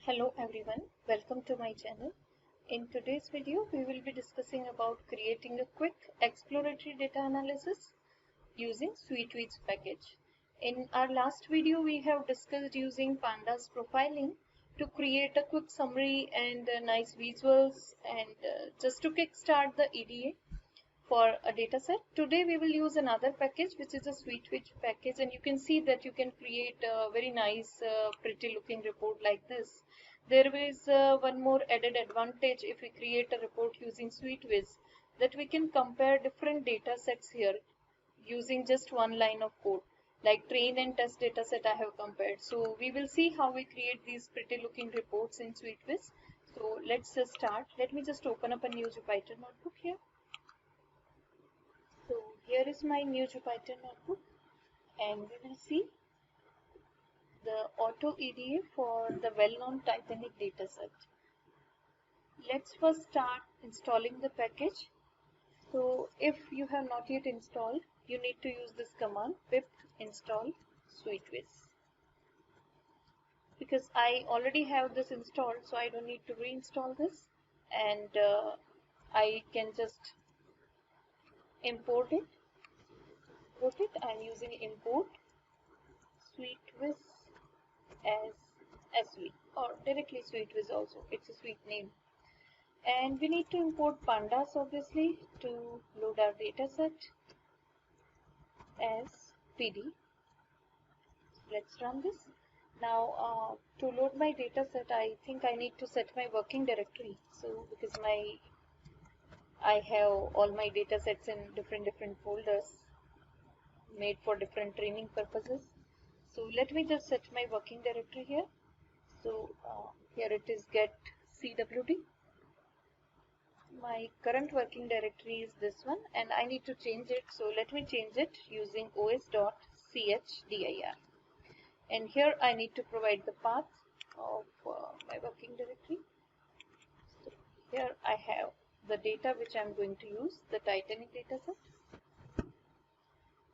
Hello everyone, welcome to my channel. In today's video, we will be discussing about creating a quick exploratory data analysis using SweetWiz package. In our last video, we have discussed using Pandas profiling to create a quick summary and nice visuals and just to kickstart the EDA for a dataset. Today we will use another package which is a SweetWiz package, and you can see that you can create a very nice pretty looking report like this. There is one more added advantage if we create a report using SweetWiz, that we can compare different data sets here using just one line of code, like train and test data set I have compared. So we will see how we create these pretty looking reports in SweetWiz. So let's just start. Let me just open up a new Jupyter notebook here. So here is my new Jupyter notebook, and we will see the auto EDA for the well-known Titanic dataset. Let's first start installing the package. So if you have not yet installed, you need to use this command pip install SweetWiz. Because I already have this installed, so I don't need to reinstall this, and I can just import it. I'm using import SweetWiz as SV, or directly SweetWiz also, it's a sweet name. And we need to import pandas obviously to load our dataset as PD. Let's run this. Now to load my dataset, I think I need to set my working directory. So because I have all my datasets in different folders made for different training purposes. So let me just set my working directory here. So here it is get CWD. My current working directory is this one, and I need to change it. So let me change it using os.chdir. And here I need to provide the path of my working directory. So here I have the data which I'm going to use, the Titanic dataset.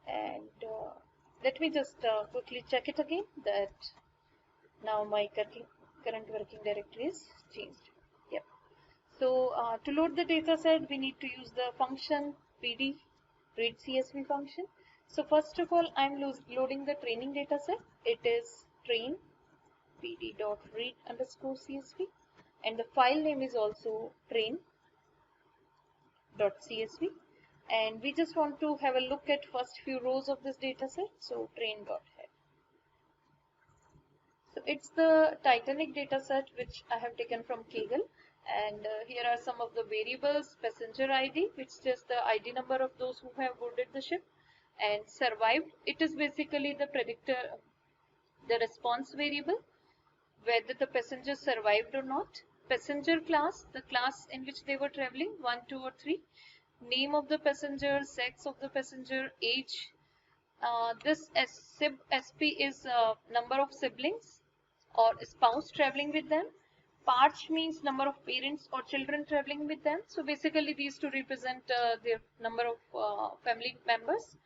And let me just quickly check it again that now my current working directory is changed. Yep. So to load the dataset, we need to use the function pd read CSV function. So first of all, I'm loading the training dataset. It is train pd.read_csv, and the file name is also train.csv. And we just want to have a look at first few rows of this dataset. So train.head. So it's the Titanic dataset which I have taken from Kaggle, and here are some of the variables. Passenger ID, which is just the ID number of those who have boarded the ship, and survived. It is basically the predictor, the response variable, whether the passenger survived or not. Passenger class, the class in which they were traveling, 1, 2 or 3. Name of the passenger, sex of the passenger, age. This SP is number of siblings or spouse traveling with them. Parch means number of parents or children traveling with them. So basically these two represent their number of family members.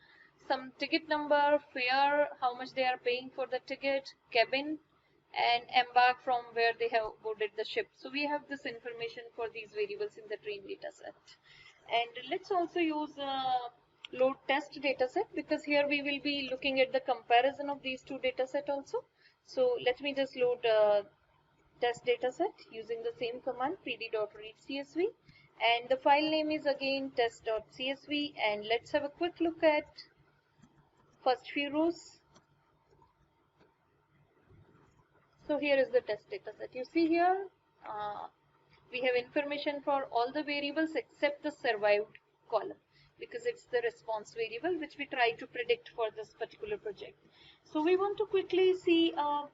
Some ticket number, fare, how much they are paying for the ticket, cabin, and embark from where they have boarded the ship. So we have this information for these variables in the train dataset. And let's also use load test dataset, because here we will be looking at the comparison of these two dataset also. So let me just load test dataset using the same command pd.read_csv, and the file name is again test.csv. And let's have a quick look at first few rows. So here is the test dataset. You see here we have information for all the variables except the survived column, because it's the response variable which we try to predict for this particular project. So we want to quickly see a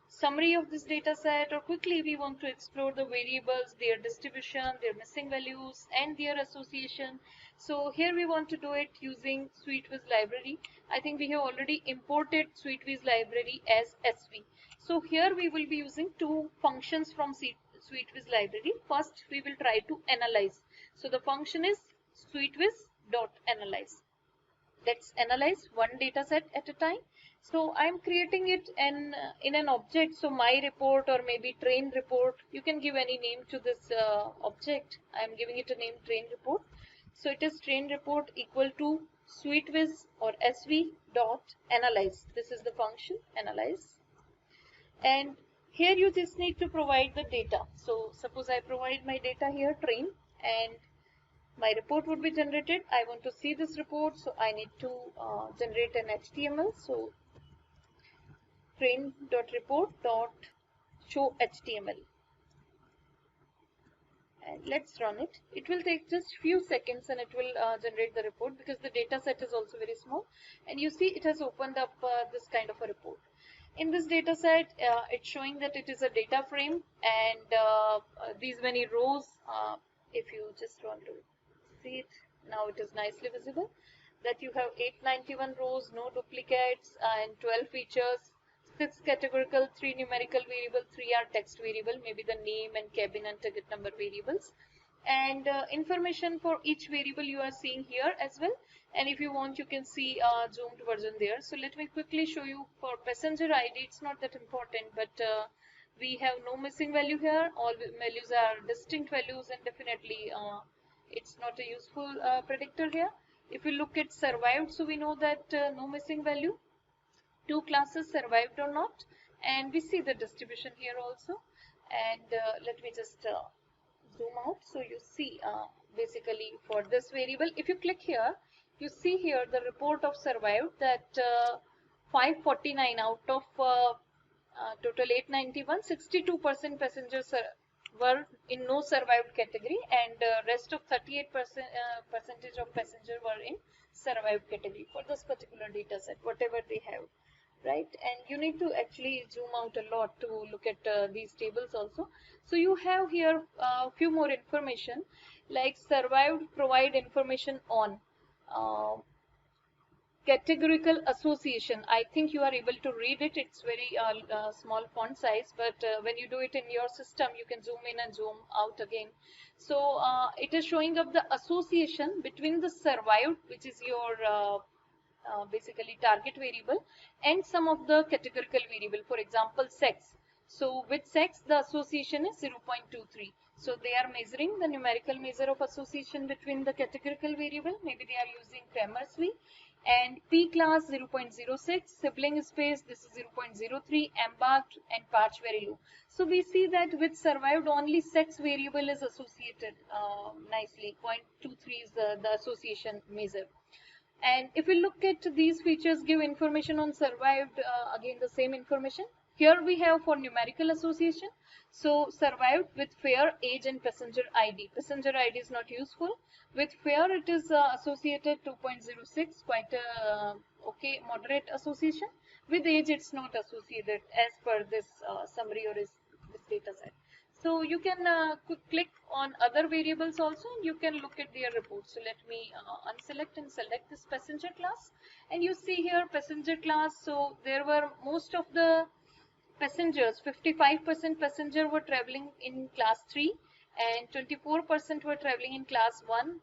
summary of this data set, or quickly we want to explore the variables, their distribution, their missing values, and their association. So here we want to do it using SweetWiz library. I think we have already imported SweetWiz library as SV. So here we will be using two functions from SweetWiz library. First we will try to analyze. So the function is SweetWiz.analyze. Let's analyze one data set at a time. So I'm creating it in an object. So my report or maybe train report, you can give any name to this object. I'm giving it a name train report. So it is train report equal to SuiteWiz or SV dot analyze. This is the function analyze. And here you just need to provide the data. So suppose I provide my data here train, and my report would be generated. I want to see this report, so I need to generate an HTML. So train.report.show HTML, and let's run it. It will take just few seconds and it will generate the report, because the data set is also very small, and you see it has opened up this kind of a report. In this data set, it's showing that it is a data frame, and these many rows, if you just want to see it, now it is nicely visible that you have 891 rows, no duplicates, and 12 features, 6 categorical, 3 numerical variable, 3 are text variable, maybe the name and cabin and ticket number variables, and information for each variable you are seeing here as well. And if you want, you can see zoomed version there. So let me quickly show you for passenger ID. It's not that important, but we have no missing value here. All values are distinct values, and definitely it's not a useful predictor here. If you look at survived, so we know that no missing value, 2 classes survived or not, and we see the distribution here also. And let me just zoom out, so you see basically for this variable, if you click here, you see here the report of survived, that 549 out of total 891, 62% passengers were in no survived category, and rest of 38% percentage of passengers were in survived category for this particular data set, whatever they have, right? And you need to actually zoom out a lot to look at these tables also. So you have here a few more information, like survived provide information on categorical association. I think you are able to read it. It's very small font size, but when you do it in your system, you can zoom in and zoom out again. So it is showing up the association between the survived, which is your basically target variable, and some of the categorical variable, for example sex. So with sex the association is 0.23. So they are measuring the numerical measure of association between the categorical variable, maybe they are using Cramer's-V, and P class 0.06, sibling space this is 0.03, embarked and patch very low. So we see that with survived only sex variable is associated nicely, 0.23 is the association measure. And if we look at these features give information on survived, again the same information. Here we have for numerical association. So survived with fare, age and passenger ID. Passenger ID is not useful. With fare it is associated 2.06, quite a okay moderate association. With age it's not associated as per this summary or this data set. So you can click on other variables also, and you can look at their reports. So let me unselect and select this passenger class, and you see here passenger class. So there were most of the passengers, 55% passenger were traveling in class 3, and 24% were traveling in class 1,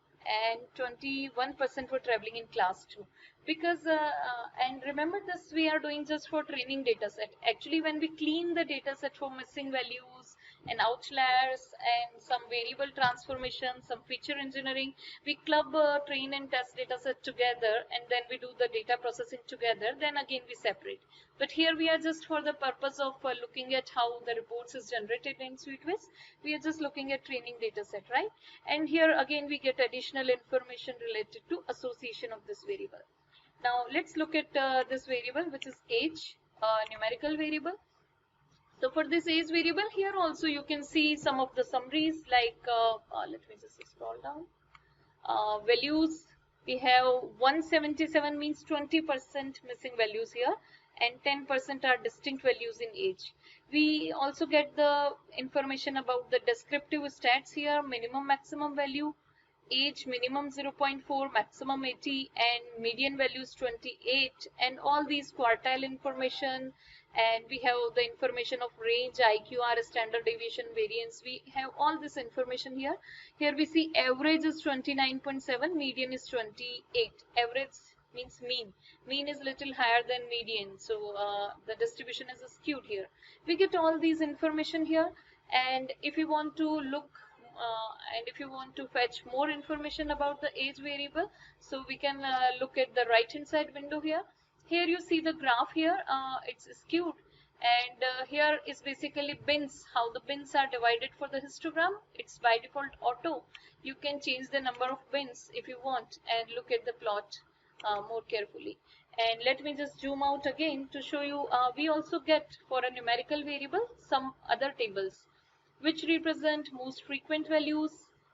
and 21% were traveling in class 2. Because and remember this we are doing just for training data set. Actually when we clean the data set for missing values and outliers and some variable transformation, some feature engineering, we club train and test data set together, and then we do the data processing together, then again we separate. But here we are just for the purpose of looking at how the reports is generated in SuiteWiz. We are just looking at training data set, right? And here again we get additional information related to association of this variable. Now let's look at this variable, which is age, numerical variable. So for this age variable, here also you can see some of the summaries, like let me just scroll down. Values, we have 177 means 20% missing values here, and 10% are distinct values in age. We also get the information about the descriptive stats here, minimum maximum value, age minimum 0.4, maximum 80, and median values 28, and all these quartile information. And we have the information of range, IQR, standard deviation, variance. We have all this information here. Here we see average is 29.7, median is 28. Average means mean. Mean is little higher than median, so the distribution is skewed here. We get all these information here, and if you want to look and if you want to fetch more information about the age variable, so we can look at the right hand side window here. Here you see the graph here, it's skewed, and here is basically bins, how the bins are divided for the histogram. It's by default auto. You can change the number of bins if you want and look at the plot more carefully. And let me just zoom out again to show you, we also get for a numerical variable some other tables which represent most frequent values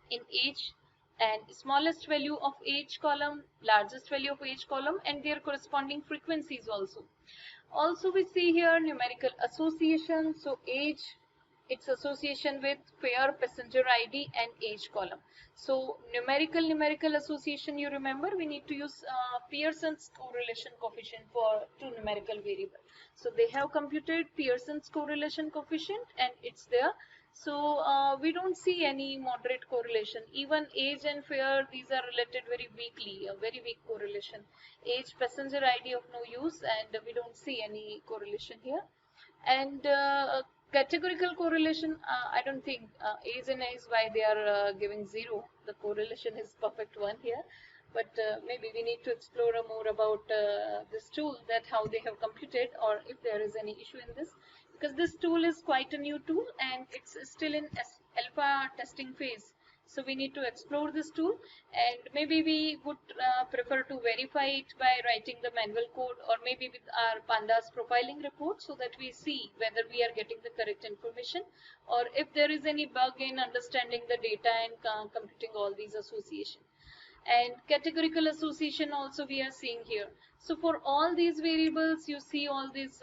in age and smallest value of age column, largest value of age column, and their corresponding frequencies also. Also we see here numerical association, so age, its association with fare, passenger ID and age column. So numerical association, you remember we need to use Pearson's correlation coefficient for two numerical variable. So they have computed Pearson's correlation coefficient and it's there. So we don't see any moderate correlation. Even age and fare, these are related very weakly, a very weak correlation. Age, passenger ID of no use, and we don't see any correlation here. And categorical correlation, I don't think age and age, why they are giving 0. The correlation is perfect 1 here. But maybe we need to explore more about this tool, that how they have computed, or if there is any issue in this, because this tool is quite a new tool and it's still in alpha testing phase. So we need to explore this tool, and maybe we would prefer to verify it by writing the manual code, or maybe with our pandas profiling report, so that we see whether we are getting the correct information, or if there is any bug in understanding the data and computing all these associations. And categorical association also we are seeing here. So for all these variables, you see all these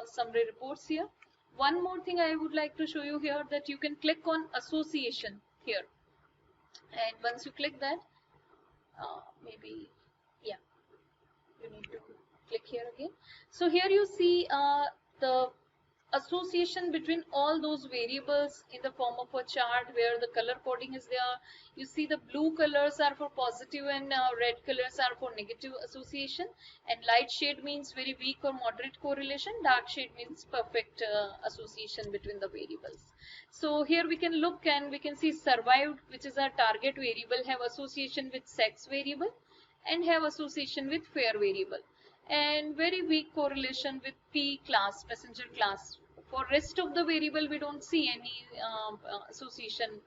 summary reports here. One more thing I would like to show you here, that you can click on association here, and once you click that, maybe, yeah, you need to click here again. So here you see the association between all those variables in the form of a chart where the color coding is there. You see the blue colors are for positive and red colors are for negative association, and light shade means very weak or moderate correlation, dark shade means perfect association between the variables. So here we can look and we can see survived, which is our target variable, have association with sex variable and have association with fare variable, and very weak correlation with P class, passenger class. For rest of the variable, we don't see any association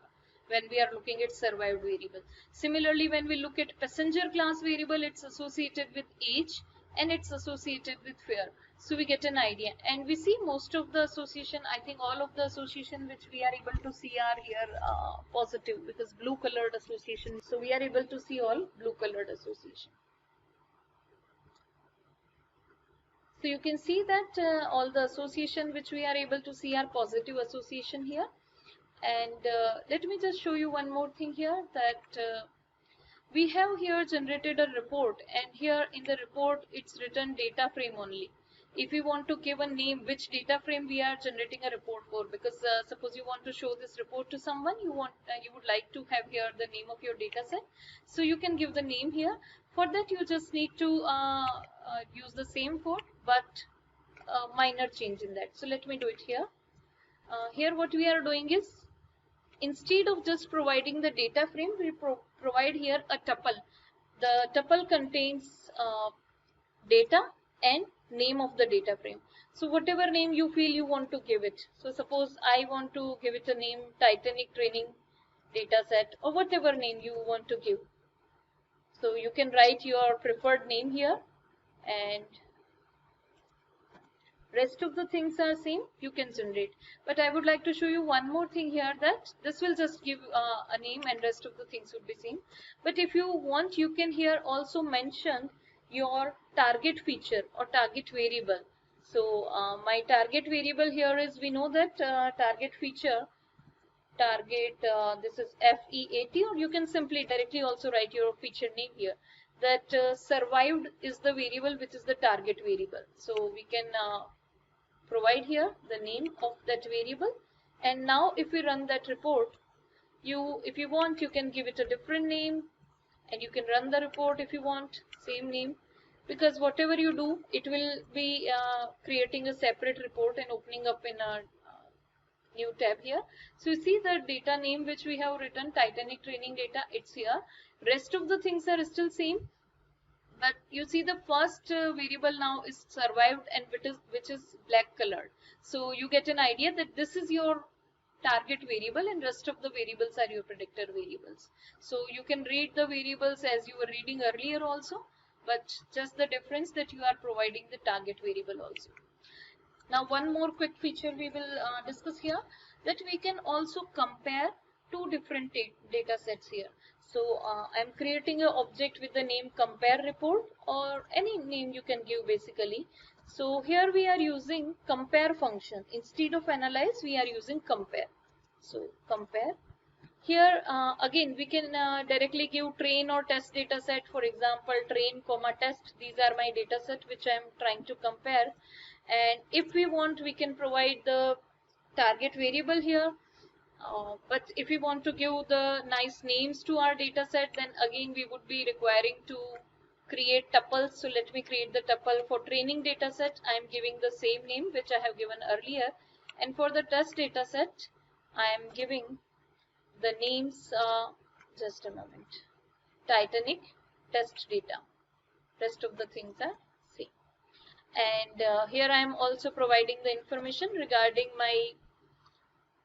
when we are looking at survived variable. Similarly, when we look at passenger class variable, it's associated with age and it's associated with fare. So we get an idea, and we see most of the association, I think all of the association which we are able to see are here positive, because blue colored association. So we are able to see all blue colored association. So you can see that all the association which we are able to see are positive association here. And let me just show you one more thing here, that we have here generated a report, and here in the report it's written data frame only. If we want to give a name which data frame we are generating a report for, because suppose you want to show this report to someone, you would like to have here the name of your data set, so you can give the name here. For that you just need to use the same code, but minor change in that. So let me do it here. Here what we are doing is, instead of just providing the data frame, we provide here a tuple. The tuple contains data and name of the data frame. So whatever name you feel you want to give it. So suppose I want to give it a name Titanic training data set, or whatever name you want to give. So you can write your preferred name here, and rest of the things are same, you can generate. But I would like to show you one more thing here, that this will just give a name and rest of the things would be same. But if you want, you can here also mention your target feature or target variable. So my target variable here is, we know that target feature, this is FEAT, or you can simply directly also write your feature name here, that survived is the variable which is the target variable. So we can provide here the name of that variable, and now if we run that report, if you want, you can give it a different name, and you can run the report if you want, same name. because whatever you do, it will be creating a separate report and opening up in a new tab here. So you see the data name which we have written, Titanic training data, it's here. Rest of the things are still same, but you see the first variable now is survived, and which is black colored. So you get an idea that this is your target variable and rest of the variables are your predictor variables. So you can read the variables as you were reading earlier also, but just the difference that you are providing the target variable also. Now one more quick feature we will discuss here, that we can also compare two different data sets here. So I'm creating an object with the name compare report, or any name you can give basically. So here we are using compare function. Instead of analyze, we are using compare. So compare. Here again we can directly give train or test data set. For example, train comma test, these are my data set which I am trying to compare. And if we want, we can provide the target variable here, but if we want to give the nice names to our data set, then again we would be requiring to create tuples. So let me create the tuple. For training data set, I am giving the same name which I have given earlier, and for the test data set I am giving the names, just a moment, Titanic test data. Rest of the things are same. And here I am also providing the information regarding my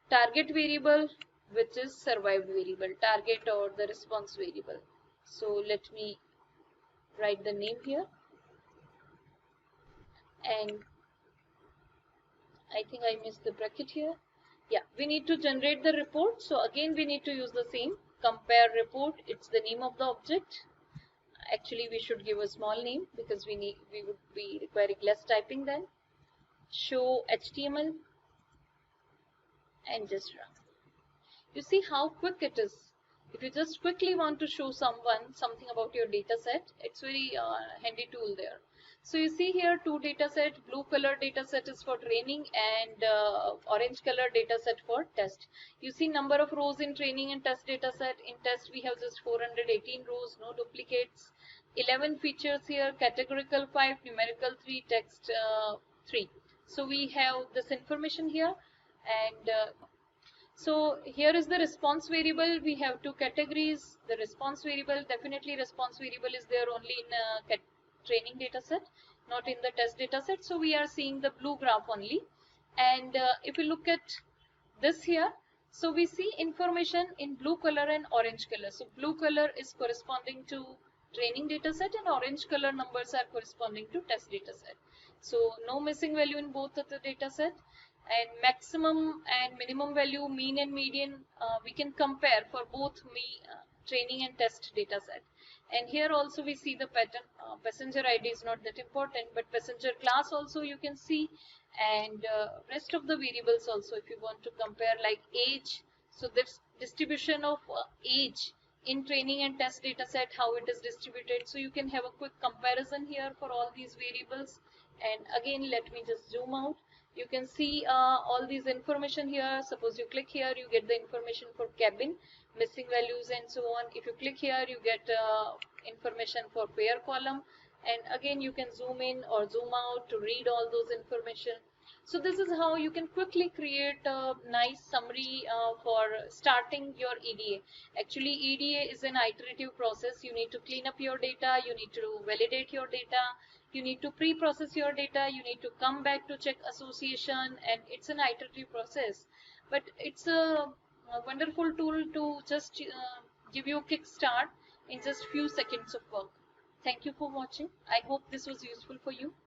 target variable, which is survived variable, target or the response variable. So let me write the name here, and I think I missed the bracket here. Yeah, we need to generate the report. So again we need to use the same compare report. It's the name of the object. Actually we should give a small name because we would be requiring less typing then. Show HTML and just run. You see how quick it is. If you just quickly want to show someone something about your data set, it's very handy tool there. So you see here two data set, blue color data set is for training and orange color data set for test. You see number of rows in training and test data set. In test we have just 418 rows, no duplicates. 11 features here, categorical 5, numerical 3, text 3. So we have this information here, and so here is the response variable. We have two categories. The response variable, definitely response variable is there only in training data set, not in the test data set. So we are seeing the blue graph only. And if you look at this here, so we see information in blue color and orange color. So blue color is corresponding to training data set and orange color numbers are corresponding to test data set. So no missing value in both of the data set. And maximum and minimum value, mean and median, we can compare for both training and test data set. And here also we see the pattern. Passenger ID is not that important, but passenger class also you can see, and rest of the variables also if you want to compare, like age. So this distribution of age in training and test data set, how it is distributed. So you can have a quick comparison here for all these variables. And again, let me just zoom out. You can see all these information here. Suppose you click here, you get the information for cabin, missing values and so on. If you click here, you get information for pair column, and again you can zoom in or zoom out to read all those information. So this is how you can quickly create a nice summary for starting your EDA. Actually EDA is an iterative process. You need to clean up your data, you need to validate your data, you need to pre-process your data, you need to come back to check association, and it's an iterative process. But it's a wonderful tool to just give you a kick start in just few seconds of work. Thank you for watching. I hope this was useful for you.